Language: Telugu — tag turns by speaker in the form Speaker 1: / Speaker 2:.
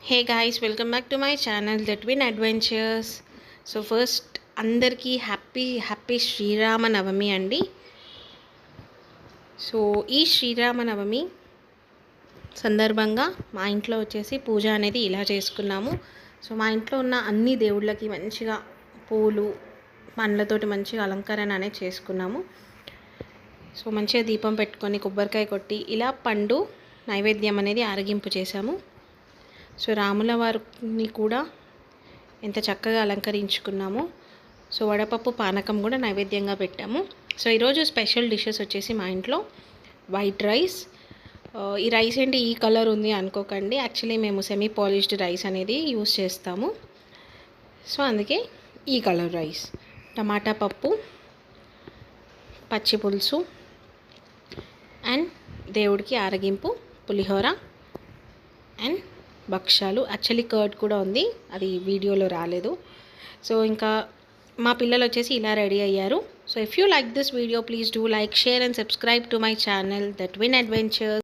Speaker 1: Hey guys, welcome back to my channel that win adventures. So first అందరికీ హ్యాపీ శ్రీరామనవమి అండి. సో ఈ శ్రీరామనవమి సందర్భంగా మా ఇంట్లో వచ్చేసి పూజ అనేది ఇలా చేసుకున్నాము. సో మా ఇంట్లో ఉన్న అన్ని దేవుళ్ళకి మంచిగా పూలు పండ్లతోటి మంచిగా అలంకరణ అనేది చేసుకున్నాము. సో మంచిగా దీపం పెట్టుకొని కొబ్బరికాయ కొట్టి ఇలా పండు నైవేద్యం అనేది ఆరగింపు చేశాము. సో రాముల వారిని కూడా ఎంత చక్కగా అలంకరించుకున్నాము. సో వడపప్పు పానకం కూడా నైవేద్యంగా పెట్టాము. సో ఈరోజు స్పెషల్ డిషెస్ వచ్చేసి మా ఇంట్లో వైట్ రైస్. ఈ రైస్ ఏంటి ఈ కలర్ ఉంది అనుకోకండి, యాక్చువల్లీ మేము సెమీ పాలిష్డ్ రైస్ అనేది యూస్ చేస్తాము. సో అందుకే ఈ కలర్ రైస్. టమాటా పప్పు, పచ్చి పులుసు అండ్ దేవుడికి ఆరగింపు పులిహోర అండ్ భక్షాలు. యాక్చువల్లీ కర్డ్ కూడా ఉంది, అది వీడియోలో రాలేదు. సో ఇంకా మా పిల్లలు వచ్చేసి ఇలా రెడీ అయ్యారు. So if you like this video please do like, share and subscribe to my channel that win adventures.